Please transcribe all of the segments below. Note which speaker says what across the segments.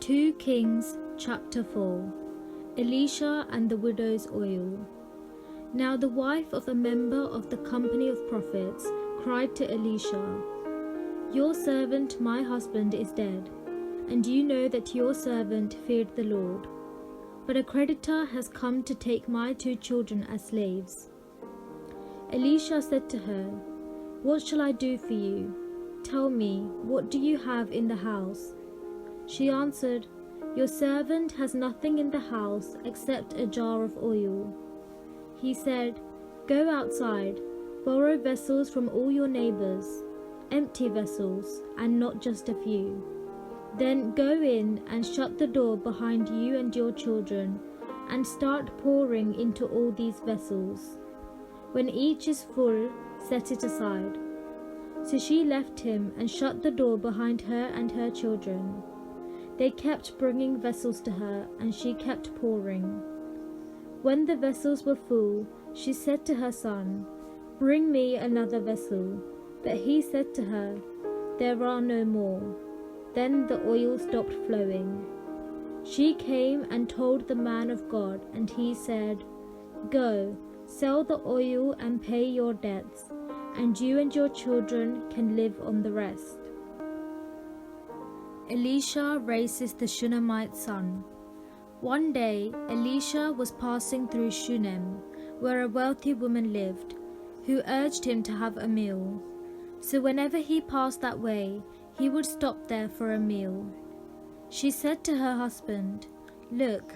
Speaker 1: 2 Kings chapter 4. Elisha and the widow's oil. Now the wife of a member of the company of prophets cried to Elisha, "Your servant my husband is dead, and you know that your servant feared the Lord. But a creditor has come to take my 2 children as slaves." Elisha said to her, "What shall I do for you? Tell me, what do you have in the house?" She answered, "Your servant has nothing in the house except a jar of oil." He said, "Go outside, borrow vessels from all your neighbors, empty vessels, and not just a few. Then go in and shut the door behind you and your children, and start pouring into all these vessels. When each is full, set it aside." So she left him and shut the door behind her and her children. They kept bringing vessels to her, and she kept pouring. When the vessels were full, she said to her son, "Bring me another vessel." But he said to her, "There are no more." Then the oil stopped flowing. She came and told the man of God, and he said, "Go, sell the oil and pay your debts, and you and your children can live on the rest." Elisha raises the Shunammite son. One day, Elisha was passing through Shunem, where a wealthy woman lived, who urged him to have a meal. So whenever he passed that way, he would stop there for a meal. She said to her husband, "Look,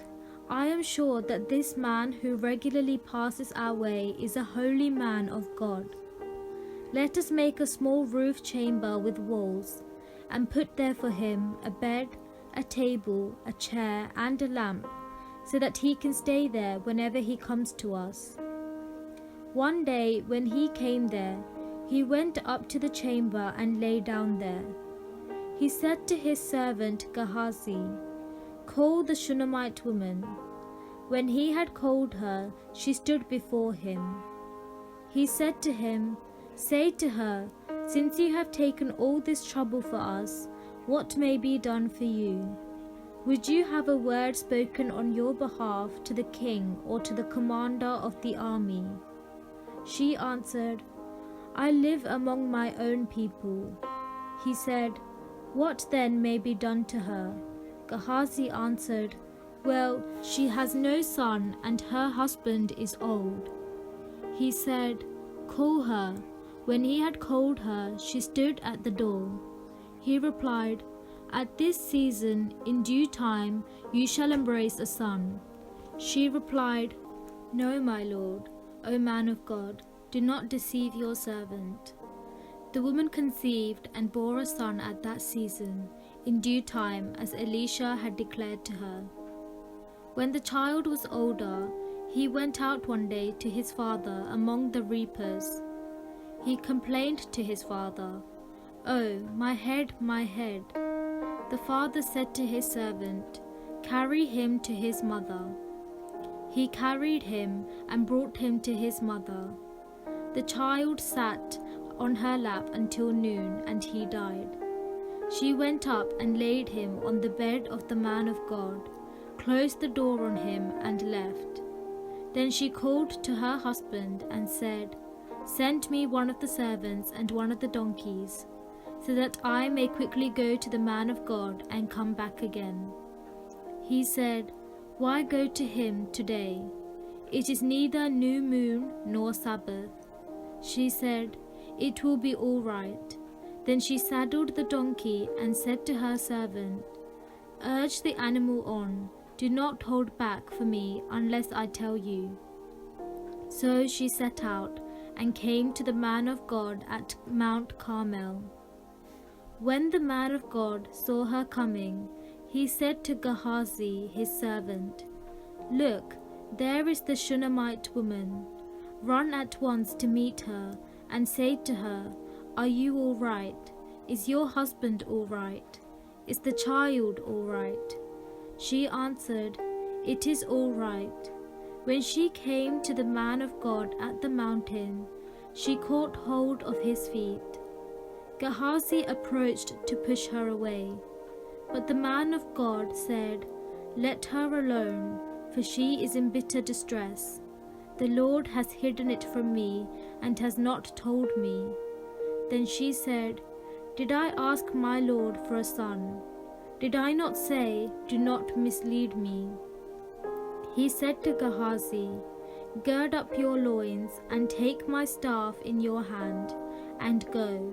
Speaker 1: I am sure that this man who regularly passes our way is a holy man of God. Let us make a small roof chamber with walls, and put there for him a bed, a table, a chair, and a lamp, so that he can stay there whenever he comes to us." One day when he came there, he went up to the chamber and lay down there. He said to his servant Gehazi, "Call the Shunammite woman." When he had called her, she stood before him. He said to him, "Say to her, since you have taken all this trouble for us, what may be done for you? Would you have a word spoken on your behalf to the king or to the commander of the army?" She answered, "I live among my own people." He said, "What then may be done to her?" Gehazi answered, "Well, she has no son, and her husband is old." He said, "Call her." When he had called her, she stood at the door. He replied, "At this season, in due time, you shall embrace a son." She replied, "No, my lord, O man of God, do not deceive your servant." The woman conceived and bore a son at that season, in due time, as Elisha had declared to her. When the child was older, he went out one day to his father among the reapers. He complained to his father, "Oh, my head, my head." The father said to his servant, "Carry him to his mother." He carried him and brought him to his mother. The child sat on her lap until noon, and he died. She went up and laid him on the bed of the man of God, closed the door on him, and left. Then she called to her husband and said, "Send me one of the servants and one of the donkeys, so that I may quickly go to the man of God and come back again." He said, "Why go to him today? It is neither new moon nor Sabbath." She said, "It will be all right." Then she saddled the donkey and said to her servant, "Urge the animal on. Do not hold back for me unless I tell you." So she set out and came to the man of God at Mount Carmel. When the man of God saw her coming, he said to Gehazi his servant, "Look, there is the Shunammite woman. Run at once to meet her and say to her, 'Are you all right? Is your husband all right? Is the child all right?'" She answered, "It is all right." When she came to the man of God at the mountain, she caught hold of his feet. Gehazi approached to push her away, But the man of God said, "Let her alone, for she is in bitter distress. The Lord has hidden it from me and has not told me." Then she said, "Did I ask my Lord for a son? Did I not say, 'Do not mislead me'?" He said to Gehazi, "Gird up your loins and take my staff in your hand and go.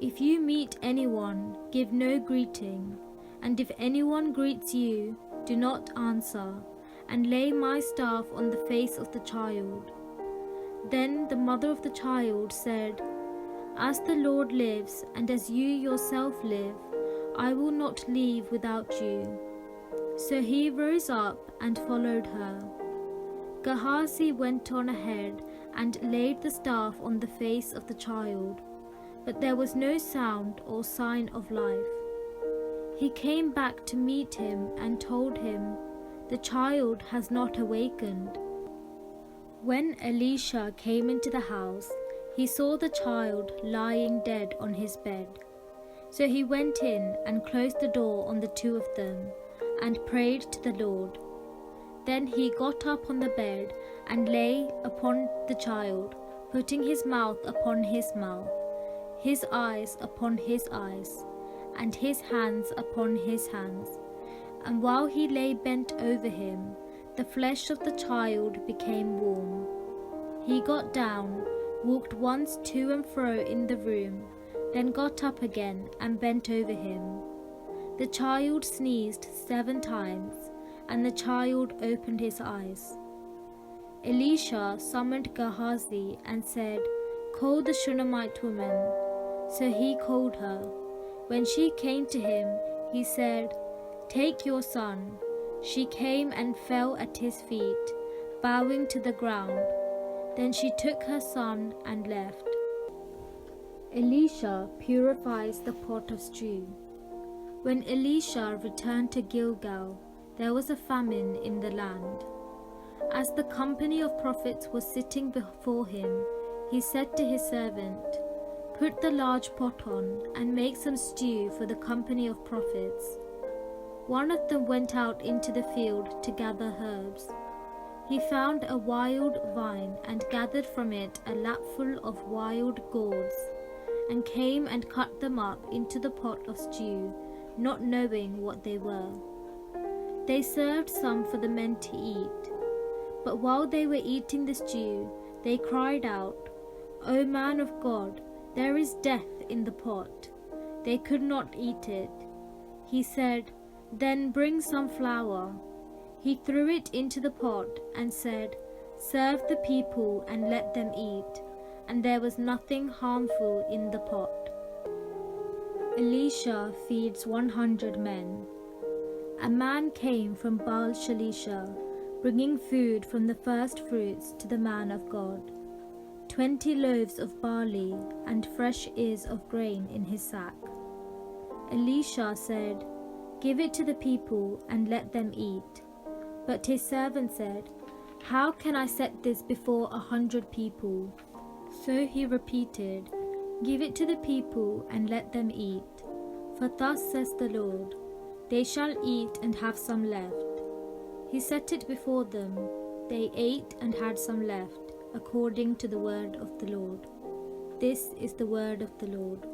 Speaker 1: If you meet anyone, give no greeting, and if anyone greets you, do not answer, and lay my staff on the face of the child." Then the mother of the child said, "As the Lord lives, and as you yourself live, I will not leave without you." So he rose up and followed her. Gehazi went on ahead and laid the staff on the face of the child, but there was no sound or sign of life. He came back to meet him and told him, "The child has not awakened." When Elisha came into the house, he saw the child lying dead on his bed. So he went in and closed the door on the two of them, and prayed to the Lord. Then he got up on the bed and lay upon the child, putting his mouth upon his mouth, his eyes upon his eyes, and his hands upon his hands. And while he lay bent over him, the flesh of the child became warm. He got down, walked once to and fro in the room, then got up again and bent over him. The child sneezed 7 times, and the child opened his eyes. Elisha summoned Gehazi and said, "Call the Shunammite woman." So he called her. When she came to him, he said, "Take your son." She came and fell at his feet, bowing to the ground. Then she took her son and left. Elisha purifies the pot of stew. When Elisha returned to Gilgal, there was a famine in the land. As the company of prophets was sitting before him, he said to his servant, "Put the large pot on and make some stew for the company of prophets." One of them went out into the field to gather herbs. He found a wild vine and gathered from it a lapful of wild gourds, and came and cut them up into the pot of stew, not knowing what they were. They served some for the men to eat. But while they were eating the stew, they cried out, "O man of God, there is death in the pot." They could not eat it. He said, "Then bring some flour." He threw it into the pot and said, "Serve the people and let them eat." And there was nothing harmful in the pot. Elisha feeds 100 men. A man came from Baal-Shalisha, bringing food from the first fruits to the man of God, 20 loaves of barley and fresh ears of grain in his sack. Elisha said, "Give it to the people and let them eat." But his servant said, "How can I set this before 100 people?" So he repeated, "Give it to the people and let them eat. For thus says the Lord, they shall eat and have some left." He set it before them. They ate and had some left, according to the word of the Lord. This is the word of the Lord.